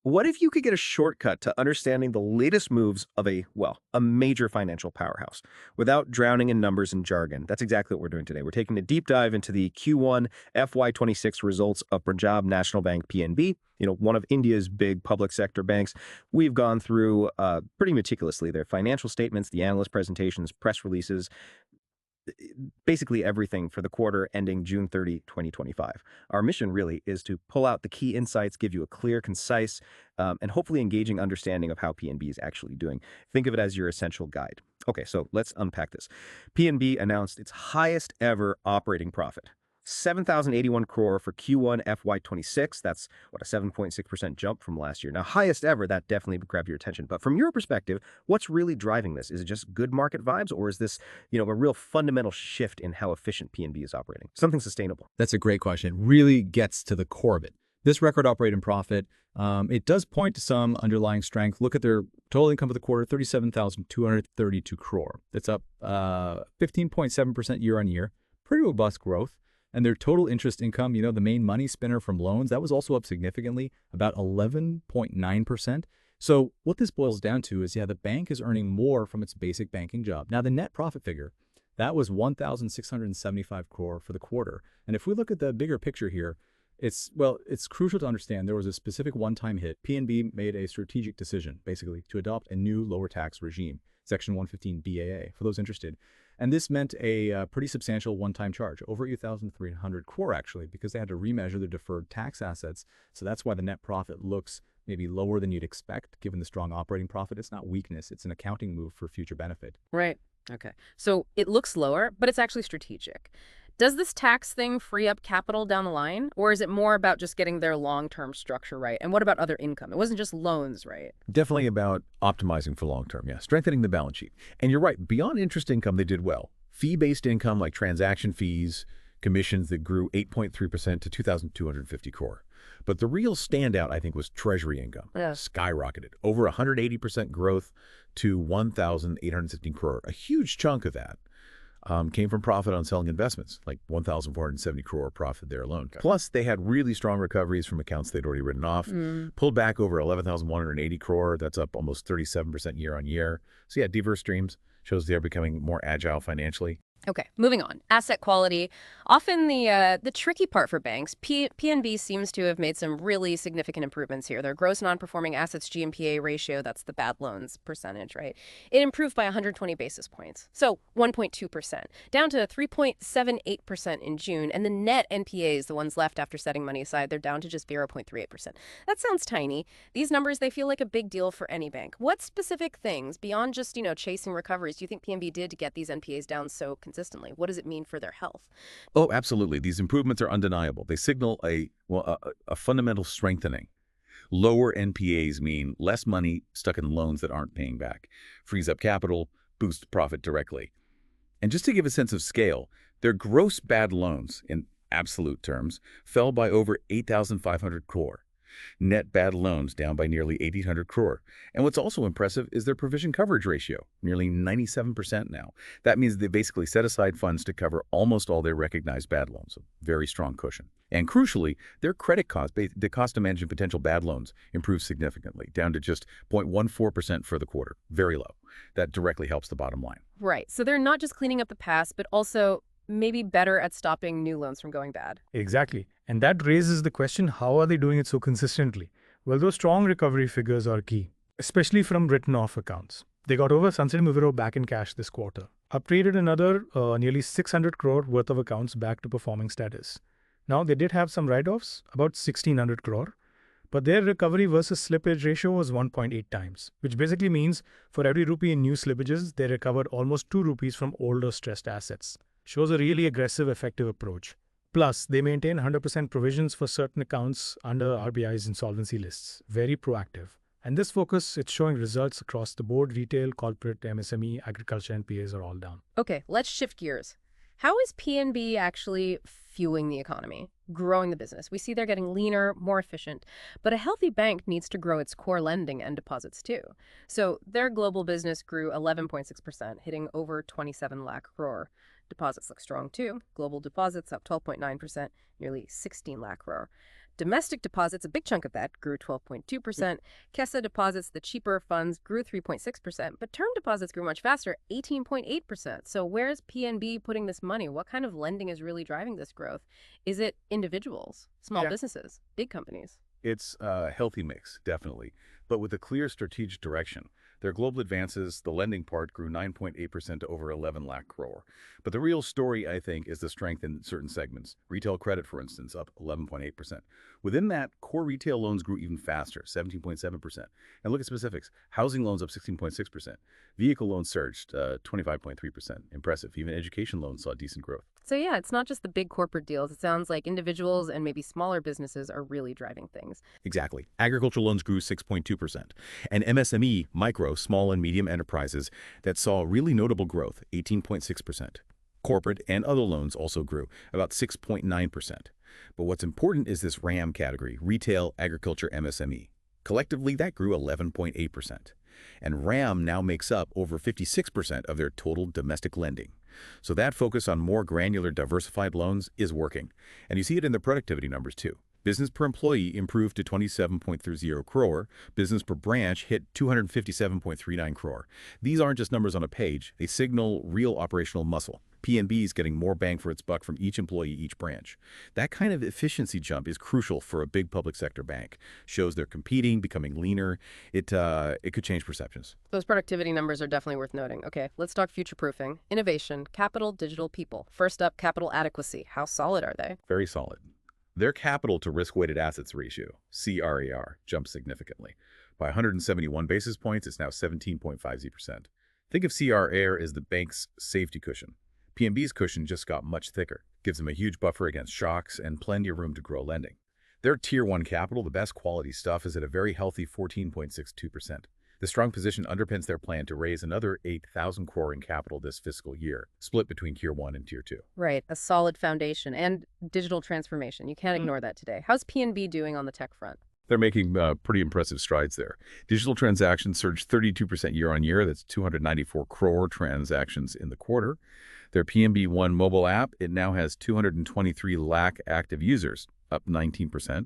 What if you could get a shortcut to understanding the latest moves of a major financial powerhouse without drowning in numbers and jargon? That's exactly what we're doing today. We're taking a deep dive into the Q1 FY26 results of Punjab National Bank PNB, one of India's big public sector banks. We've gone through pretty meticulously their financial statements, the analyst presentations, press releases, basically everything for the quarter ending June 30, 2025. Our mission really is to pull out the key insights, give you a clear, concise, and hopefully engaging understanding of how PNB is actually doing. Think of it as your essential guide. Okay, so let's unpack this. PNB announced its highest ever operating profit. 7,081 crore for Q1 FY26. That's what, a 7.6% jump from last year. Now, highest ever, that definitely would grab your attention. But from your perspective, what's really driving this? Is it just good market vibes, or is this, a real fundamental shift in how efficient PNB is operating? Something sustainable. That's a great question. It really gets to the core of it. This record operating profit, it does point to some underlying strength. Look at their total income for the quarter, 37,232 crore. That's up 15.7% year on year. Pretty robust growth. And their total interest income, the main money spinner from loans, that was also up significantly, about 11.9%. So what this boils down to is, the bank is earning more from its basic banking job. Now, the net profit figure, that was 1,675 crore for the quarter. And if we look at the bigger picture here, it's crucial to understand there was a specific one-time hit. PNB made a strategic decision, basically, to adopt a new lower tax regime, Section 115 BAA, for those interested. And this meant a pretty substantial one-time charge, over 8,300 crore actually, because they had to remeasure the deferred tax assets. So that's why the net profit looks maybe lower than you'd expect, given the strong operating profit. It's not weakness. It's an accounting move for future benefit. Right. Okay. So it looks lower, but it's actually strategic. Does this tax thing free up capital down the line, or is it more about just getting their long-term structure right? And what about other income? It wasn't just loans, right? Definitely about optimizing for long term, strengthening the balance sheet. And you're right, beyond interest income, they did well. Fee-based income like transaction fees, commissions that grew 8.3% to 2,250 crore. But the real standout, I think, was treasury income. Yeah. Skyrocketed, over 180% growth to 1,816 crore. A huge chunk of that came from profit on selling investments, like 1,470 crore profit there alone. Okay. Plus, they had really strong recoveries from accounts they'd already written off, pulled back over 11,180 crore. That's up almost 37% year on year. So diverse streams shows they're becoming more agile financially. Okay, moving on. Asset quality. Often the tricky part for banks. PNB seems to have made some really significant improvements here. Their gross non-performing assets GNPA ratio, that's the bad loans percentage, right? It improved by 120 basis points. So 1.2%, down to 3.78% in June. And the net NPAs, the ones left after setting money aside, they're down to just 0.38%. That sounds tiny. These numbers, they feel like a big deal for any bank. What specific things, beyond just, chasing recoveries, do you think PNB did to get these NPAs down so consistently? What does it mean for their health? Oh, absolutely. These improvements are undeniable. They signal a fundamental strengthening. Lower NPAs mean less money stuck in loans that aren't paying back, frees up capital, boosts profit directly. And just to give a sense of scale, their gross bad loans, in absolute terms, fell by over 8,500 crore. Net bad loans down by nearly 1,800 crore. And what's also impressive is their provision coverage ratio, nearly 97% now. That means they basically set aside funds to cover almost all their recognized bad loans, a very strong cushion. And crucially, their credit cost, the cost of managing potential bad loans, improved significantly, down to just 0.14% for the quarter, very low. That directly helps the bottom line. Right. So they're not just cleaning up the past, but also maybe better at stopping new loans from going bad. Exactly. And that raises the question, how are they doing it so consistently? Well, those strong recovery figures are key, especially from written-off accounts. They got over Sunset Movero back in cash this quarter, upgraded another nearly 600 crore worth of accounts back to performing status. Now, they did have some write-offs, about 1,600 crore, but their recovery versus slippage ratio was 1.8 times, which basically means for every rupee in new slippages, they recovered almost 2 rupees from older stressed assets. Shows a really aggressive, effective approach. Plus, they maintain 100% provisions for certain accounts under RBI's insolvency lists. Very proactive. And this focus, it's showing results across the board. Retail, corporate, MSME, agriculture, and PAs are all down. Okay, let's shift gears. How is PNB actually fueling the economy, growing the business? We see they're getting leaner, more efficient, but a healthy bank needs to grow its core lending and deposits too. So their global business grew 11.6%, hitting over 27 lakh crore. Deposits look strong too. Global deposits up 12.9%, nearly 16 lakh crore. Domestic deposits, a big chunk of that, grew 12.2%. Kessa deposits, the cheaper funds, grew 3.6%, but term deposits grew much faster, 18.8%. So where's PNB putting this money? What kind of lending is really driving this growth? Is it individuals, small businesses, big companies? It's a healthy mix, definitely, but with a clear strategic direction. Their global advances, the lending part, grew 9.8% to over 11 lakh crore. But the real story, I think, is the strength in certain segments. Retail credit, for instance, up 11.8%. Within that, core retail loans grew even faster, 17.7%. And look at specifics. Housing loans up 16.6%. Vehicle loans surged 25.3%. Impressive. Even education loans saw decent growth. So yeah, it's not just the big corporate deals. It sounds like individuals and maybe smaller businesses are really driving things. Exactly. Agricultural loans grew 6.2%. And MSME, micro, small and medium enterprises, that saw really notable growth, 18.6%. Corporate and other loans also grew, about 6.9%. But what's important is this RAM category, retail, agriculture, MSME. Collectively, that grew 11.8%. And RAM now makes up over 56% of their total domestic lending. So that focus on more granular, diversified loans is working. And you see it in the productivity numbers, too. Business per employee improved to 27.30 crore. Business per branch hit 257.39 crore. These aren't just numbers on a page. They signal real operational muscle. PNB is getting more bang for its buck from each employee, each branch. That kind of efficiency jump is crucial for a big public sector bank. Shows they're competing, becoming leaner. It could change perceptions. Those productivity numbers are definitely worth noting. Okay, let's talk future-proofing, innovation, capital, digital, people. First up, capital adequacy. How solid are they? Very solid. Their capital to risk-weighted assets ratio, CRAR, jumped significantly. By 171 basis points, it's now 17.50%. Think of CRAR as the bank's safety cushion. PNB's cushion just got much thicker, gives them a huge buffer against shocks and plenty of room to grow lending. Their Tier 1 capital, the best quality stuff, is at a very healthy 14.62%. The strong position underpins their plan to raise another 8,000 crore in capital this fiscal year, split between Tier 1 and Tier 2. Right, a solid foundation and digital transformation. You can't ignore that today. How's PNB doing on the tech front? They're making pretty impressive strides there. Digital transactions surged 32% year on year. That's 294 crore transactions in the quarter. Their PNB One mobile app, it now has 223 lakh active users, up 19%.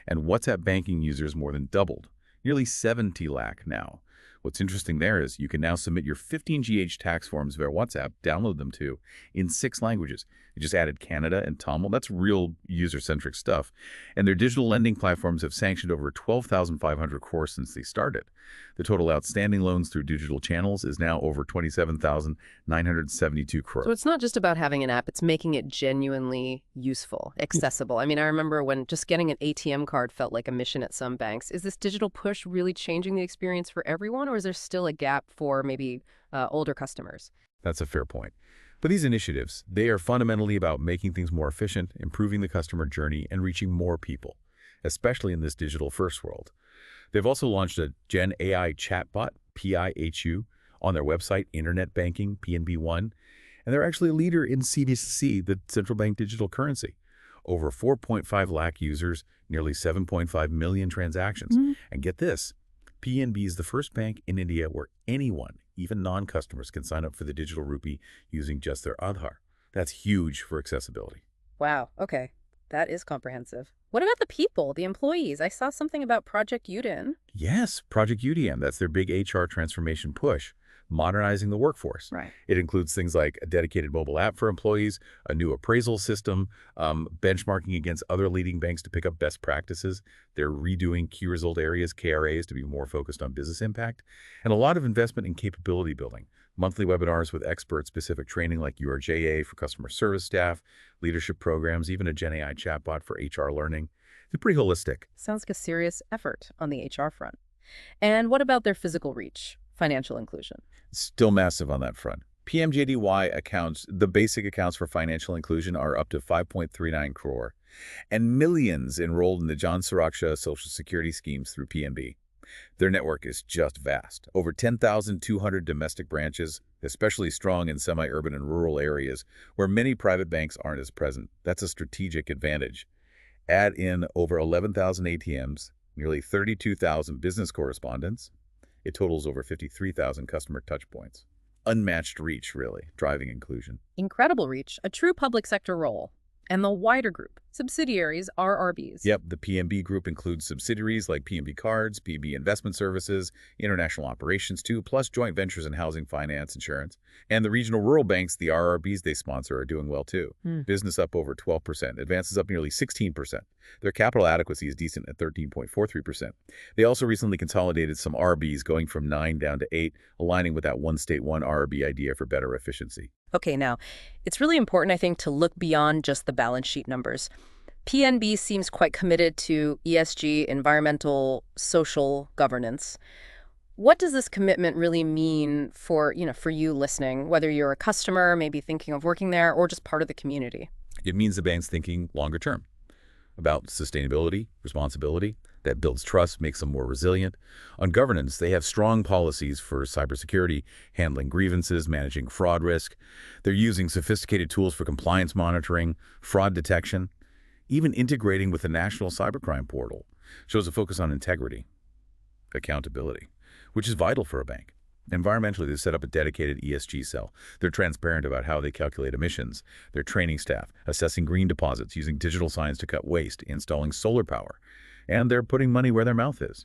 And WhatsApp banking users more than doubled, nearly 70 lakh now. What's interesting there is you can now submit your 15GH tax forms via WhatsApp, download them too, in 6 languages. They just added Canada and Tamil. That's real user-centric stuff. And their digital lending platforms have sanctioned over 12,500 crore since they started. The total outstanding loans through digital channels is now over 27,972 crore. So it's not just about having an app, it's making it genuinely useful, accessible. I mean, I remember when just getting an ATM card felt like a mission at some banks. Is this digital push really changing the experience for everyone, or is there still a gap for maybe older customers? That's a fair point. But these initiatives, they are fundamentally about making things more efficient, improving the customer journey, and reaching more people, especially in this digital-first world. They've also launched a Gen AI chatbot, PIHU, on their website, Internet Banking, PNB One, and they're actually a leader in CBDC, the central bank digital currency. Over 4.5 lakh users, nearly 7.5 million transactions. And get this, PNB is the first bank in India where anyone, even non-customers, can sign up for the digital rupee using just their Aadhaar. That's huge for accessibility. Wow, okay. That is comprehensive. What about the people, the employees? I saw something about Project Udin. Yes, Project UDM, that's their big HR transformation push, modernizing the workforce. Right. It includes things like a dedicated mobile app for employees, a new appraisal system, benchmarking against other leading banks to pick up best practices. They're redoing key result areas, KRAs, to be more focused on business impact, and a lot of investment in capability building. Monthly webinars with expert-specific training like URJA for customer service staff, leadership programs, even a Gen AI chatbot for HR learning. It's pretty holistic. Sounds like a serious effort on the HR front. And what about their physical reach, financial inclusion? Still massive on that front. PMJDY accounts, the basic accounts for financial inclusion, are up to 5.39 crore, and millions enrolled in the Jan Suraksha Social Security schemes through PNB. Their network is just vast. Over 10,200 domestic branches, especially strong in semi-urban and rural areas where many private banks aren't as present. That's a strategic advantage. Add in over 11,000 ATMs, nearly 32,000 business correspondents. It totals over 53,000 customer touchpoints. Unmatched reach, really, driving inclusion. Incredible reach, a true public sector role. And the wider group, subsidiaries, RRBs. Yep, the PNB group includes subsidiaries like PNB Cards, PNB Investment Services, international operations too, plus joint ventures in housing, finance, insurance. And the regional rural banks, the RRBs they sponsor, are doing well too. Business up over 12%, advances up nearly 16%. Their capital adequacy is decent at 13.43%. They also recently consolidated some RBs, going from 9 down to 8, aligning with that one state, one RB idea for better efficiency. Okay, now, it's really important, I think, to look beyond just the balance sheet numbers. PNB seems quite committed to ESG, environmental, social governance. What does this commitment really mean for you listening, whether you're a customer, maybe thinking of working there, or just part of the community? It means the bank's thinking longer term about sustainability, responsibility. That builds trust, makes them more resilient. On governance, they have strong policies for cybersecurity, handling grievances, managing fraud risk. They're using sophisticated tools for compliance monitoring, fraud detection, even integrating with the National Cybercrime Portal. Shows a focus on integrity, accountability, which is vital for a bank. Environmentally, they set up a dedicated ESG cell. They're transparent about how they calculate emissions. They're training staff, assessing green deposits, using digital signs to cut waste, installing solar power. And they're putting money where their mouth is.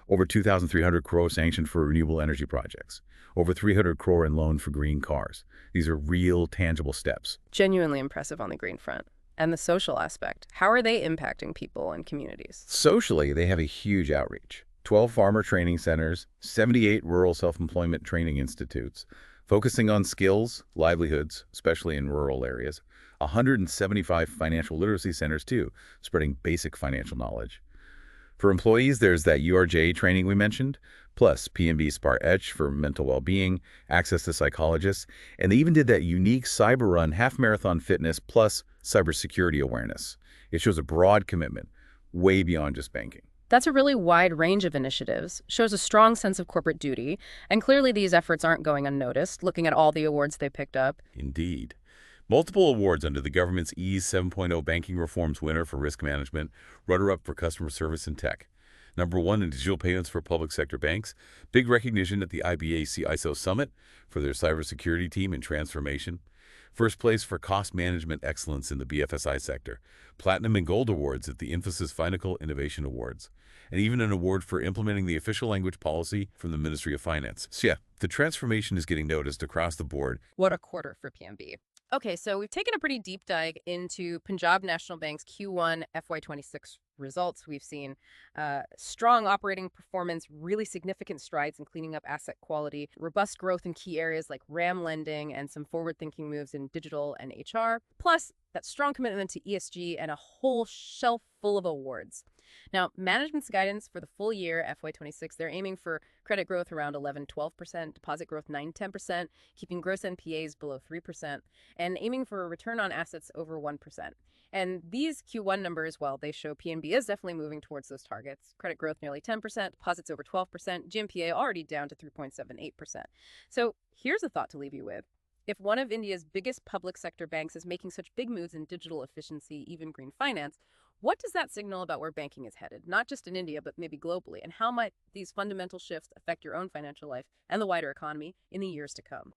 Over 2,300 crore sanctioned for renewable energy projects. Over 300 crore in loan for green cars. These are real, tangible steps. Genuinely impressive on the green front. And the social aspect. How are they impacting people and communities? Socially, they have a huge outreach. 12 farmer training centers, 78 rural self-employment training institutes, focusing on skills, livelihoods, especially in rural areas. 175 financial literacy centers, too, spreading basic financial knowledge. For employees, there's that URJ training we mentioned, plus PNB Spar Etch for mental well-being, access to psychologists, and they even did that unique cyber run half-marathon fitness plus cybersecurity awareness. It shows a broad commitment, way beyond just banking. That's a really wide range of initiatives, shows a strong sense of corporate duty, and clearly these efforts aren't going unnoticed, looking at all the awards they picked up. Indeed. Multiple awards under the government's EASE 7.0 Banking Reforms winner for risk management, runner-up for customer service and tech. #1 in digital payments for public sector banks. Big recognition at the IBAC ISO Summit for their cybersecurity team and transformation. First place for cost management excellence in the BFSI sector. Platinum and Gold awards at the Infosys Finacle Innovation Awards. And even an award for implementing the official language policy from the Ministry of Finance. So yeah, the transformation is getting noticed across the board. What a quarter for PNB. Okay, so we've taken a pretty deep dive into Punjab National Bank's Q1 FY26 results. We've seen strong operating performance, really significant strides in cleaning up asset quality, robust growth in key areas like RAM lending, and some forward-thinking moves in digital and HR, plus that strong commitment to ESG and a whole shelf full of awards. Now, management's guidance for the full year, FY26, they're aiming for credit growth around 11-12%, deposit growth 9-10%, keeping gross NPAs below 3%, and aiming for a return on assets over 1%. And these Q1 numbers, well, they show PNB is definitely moving towards those targets. Credit growth nearly 10%, deposits over 12%, GNPA already down to 3.78%. So here's a thought to leave you with. If one of India's biggest public sector banks is making such big moves in digital efficiency, even green finance, what does that signal about where banking is headed, not just in India, but maybe globally? And how might these fundamental shifts affect your own financial life and the wider economy in the years to come?